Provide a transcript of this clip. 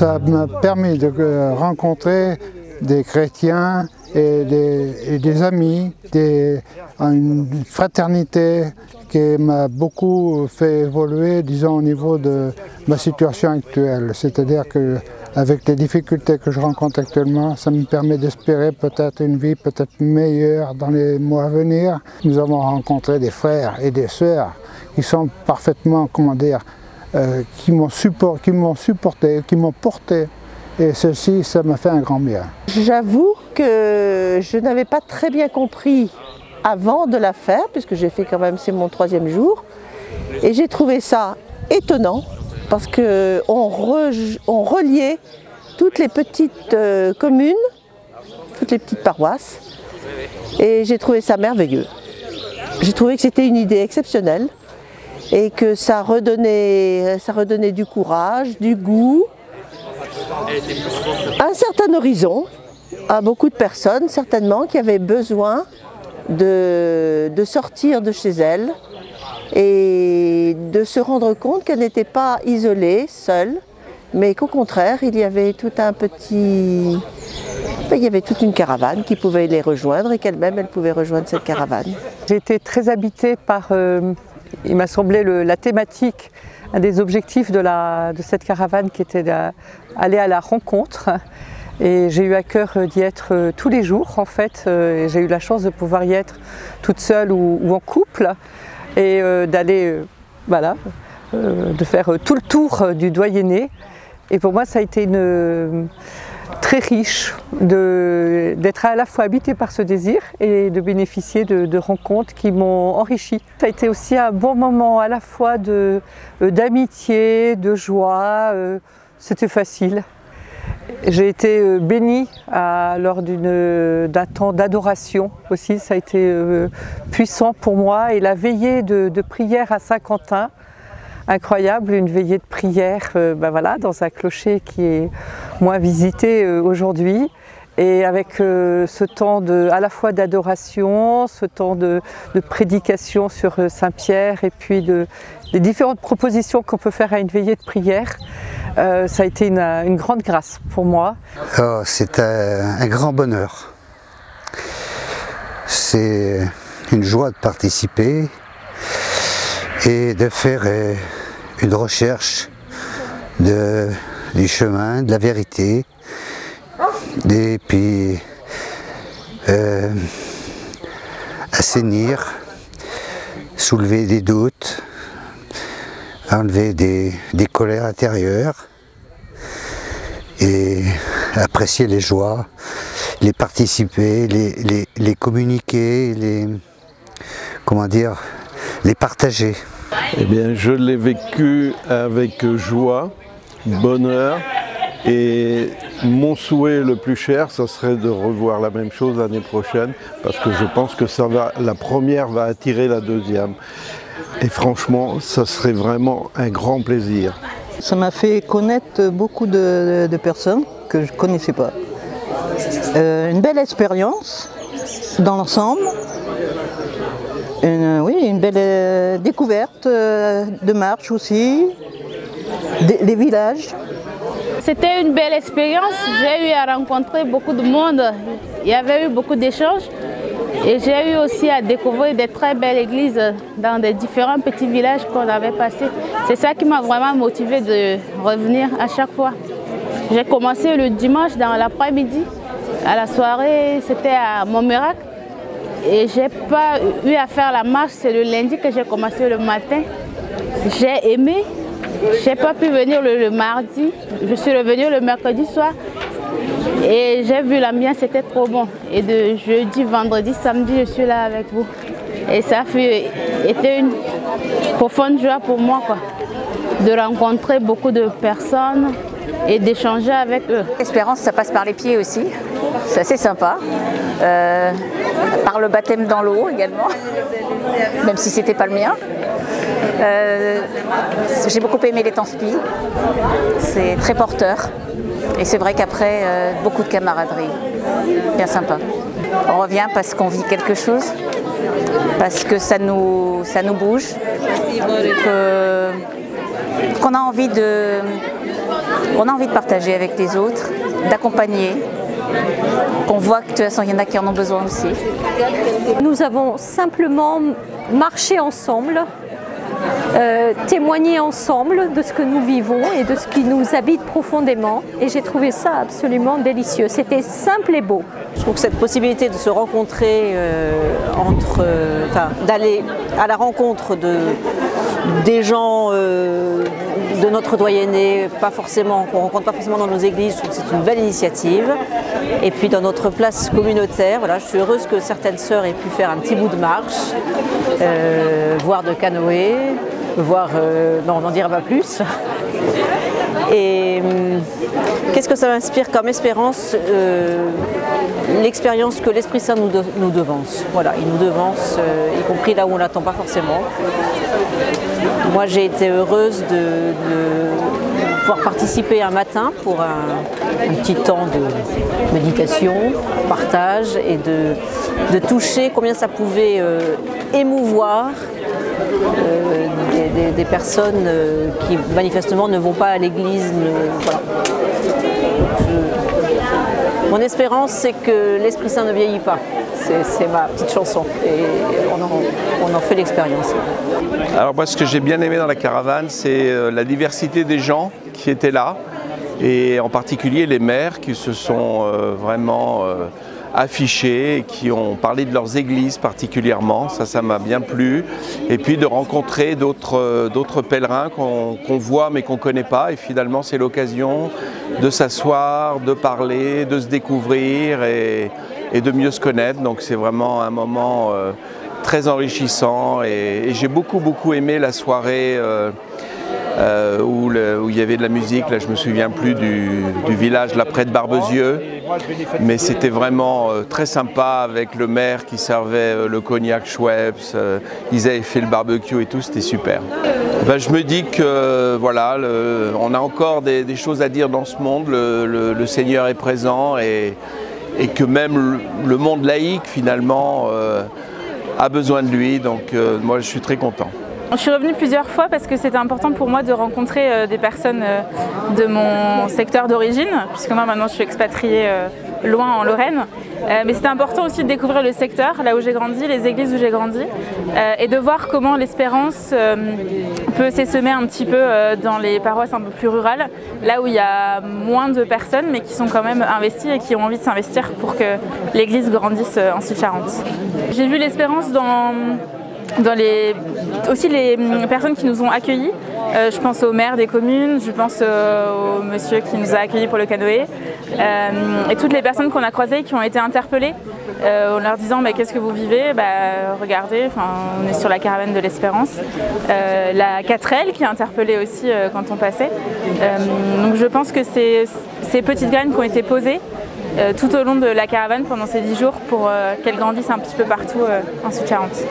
Ça m'a permis de rencontrer des chrétiens et des amis, une fraternité qui m'a beaucoup fait évoluer, disons, au niveau de ma situation actuelle. C'est-à-dire qu'avec les difficultés que je rencontre actuellement, ça me permet d'espérer peut-être une vie peut-être meilleure dans les mois à venir. Nous avons rencontré des frères et des sœurs qui sont parfaitement, comment dire, qui m'ont supporté, qui m'ont porté. Et ceci, ça m'a fait un grand bien. J'avoue que je n'avais pas très bien compris avant de la faire, puisque j'ai fait quand même, c'est mon 3e jour. Et j'ai trouvé ça étonnant, parce qu'on reliait toutes les petites communes, toutes les petites paroisses. Et j'ai trouvé ça merveilleux. J'ai trouvé que c'était une idée exceptionnelle et que ça redonnait du courage, du goût, un certain horizon à beaucoup de personnes certainement qui avaient besoin de sortir de chez elles et de se rendre compte qu'elles n'étaient pas isolées, seules, mais qu'au contraire il y avait toute une caravane qui pouvait les rejoindre et qu'elles-mêmes elles pouvaient rejoindre cette caravane. J'ai été très habitée par, il m'a semblé, la thématique. Un des objectifs de cette caravane qui était d'aller à la rencontre. Et j'ai eu à cœur d'y être tous les jours en fait. J'ai eu la chance de pouvoir y être toute seule ou en couple et d'aller, voilà, de faire tout le tour du Doyenné. Et pour moi ça a été très riche d'être à la fois habitée par ce désir et de bénéficier de rencontres qui m'ont enrichi. Ça a été aussi un bon moment à la fois d'amitié, de joie, c'était facile. J'ai été bénie lors d'un temps d'adoration aussi, ça a été puissant pour moi. Et la veillée de prière à Saint-Quentin, incroyable, une veillée de prière voilà, dans un clocher qui est moins visité aujourd'hui. Et avec ce temps à la fois d'adoration, ce temps de prédication sur Saint-Pierre et puis les différentes propositions qu'on peut faire à une veillée de prière, ça a été une grande grâce pour moi. Oh, c'est un grand bonheur. C'est une joie de participer et de faire une recherche du chemin, de la vérité, et puis assainir, soulever des doutes, enlever des colères intérieures et apprécier les joies, les participer, les communiquer, les partager. Eh bien, je l'ai vécu avec joie, bonheur, et mon souhait le plus cher, ce serait de revoir la même chose l'année prochaine, parce que je pense que la première va attirer la deuxième. Et franchement, ça serait vraiment un grand plaisir. Ça m'a fait connaître beaucoup de personnes que je ne connaissais pas. Une belle expérience dans l'ensemble. Une belle découverte de marche aussi, des villages. C'était une belle expérience, j'ai eu à rencontrer beaucoup de monde, il y avait eu beaucoup d'échanges et j'ai eu aussi à découvrir des très belles églises dans des différents petits villages qu'on avait passés. C'est ça qui m'a vraiment motivée de revenir à chaque fois. J'ai commencé le dimanche dans l'après-midi, à la soirée c'était à Montmirac et j'ai pas eu à faire la marche, c'est le lundi que j'ai commencé le matin. J'ai aimé. Je n'ai pas pu venir le mardi, je suis revenue le mercredi soir et j'ai vu l'ambiance, c'était trop bon. Et de jeudi, vendredi, samedi, je suis là avec vous. Et ça a été une profonde joie pour moi, quoi, de rencontrer beaucoup de personnes et d'échanger avec eux. L'espérance, ça passe par les pieds aussi, c'est assez sympa. Par le baptême dans l'eau également, même si c'était pas le mien. J'ai beaucoup aimé les temps spi, c'est très porteur et c'est vrai qu'après beaucoup de camaraderie, bien sympa. On revient parce qu'on vit quelque chose, parce que ça nous bouge, qu'on a envie On a envie de partager avec les autres, d'accompagner, qu'on voit que de toute façon il y en a qui en ont besoin aussi. Nous avons simplement marché ensemble, témoigner ensemble de ce que nous vivons et de ce qui nous habite profondément, et j'ai trouvé ça absolument délicieux. C'était simple et beau. Je trouve que cette possibilité de se rencontrer, d'aller à la rencontre des gens de notre doyenné, qu'on ne rencontre pas forcément dans nos églises, je trouve que c'est une belle initiative. Et puis dans notre place communautaire, voilà, je suis heureuse que certaines sœurs aient pu faire un petit bout de marche, voire de canoë, voire, non, on n'en dira pas plus. Et qu'est-ce que ça m'inspire comme espérance? L'expérience que l'Esprit Saint nous devance. Voilà, il nous devance, y compris là où on ne l'attend pas forcément. Moi, j'ai été heureuse de pouvoir participer un matin pour un petit temps de méditation, partage, et de toucher combien ça pouvait émouvoir des personnes qui manifestement ne vont pas à l'église. Voilà. Mon espérance, c'est que l'Esprit Saint ne vieillit pas. C'est ma petite chanson et on en fait l'expérience. Alors moi, ce que j'ai bien aimé dans la caravane, c'est la diversité des gens qui étaient là, et en particulier les maires qui se sont vraiment affichés et qui ont parlé de leurs églises particulièrement. Ça m'a bien plu. Et puis de rencontrer d'autres pèlerins qu'on voit mais qu'on ne connaît pas. Et finalement, c'est l'occasion de s'asseoir, de parler, de se découvrir et de mieux se connaître. Donc c'est vraiment un moment très enrichissant. Et j'ai beaucoup aimé la soirée où il y avait de la musique. Là, je ne me souviens plus du village là près de Barbezieux, mais c'était vraiment très sympa avec le maire qui servait le cognac Schweppes. Ils avaient fait le barbecue et tout, c'était super. Ben, je me dis que voilà, on a encore des choses à dire dans ce monde. Le Seigneur est présent et que même le monde laïque finalement a besoin de lui. Donc moi, je suis très content. Je suis revenue plusieurs fois parce que c'était important pour moi de rencontrer des personnes de mon secteur d'origine, puisque moi maintenant je suis expatriée loin en Lorraine. Mais c'était important aussi de découvrir le secteur, là où j'ai grandi, les églises où j'ai grandi, et de voir comment l'espérance peut s'essaimer un petit peu dans les paroisses un peu plus rurales, là où il y a moins de personnes mais qui sont quand même investies et qui ont envie de s'investir pour que l'église grandisse en Sud-Charente. J'ai vu l'espérance aussi les personnes qui nous ont accueillis. Je pense au maire des communes, je pense au monsieur qui nous a accueillis pour le canoë, et toutes les personnes qu'on a croisées qui ont été interpellées en leur disant qu'est-ce que vous vivez, regardez, on est sur la caravane de l'Espérance. La 4L qui a interpellé aussi quand on passait. Donc je pense que c'est ces petites graines qui ont été posées tout au long de la caravane pendant ces 10 jours pour qu'elles grandissent un petit peu partout en Sud-Charente.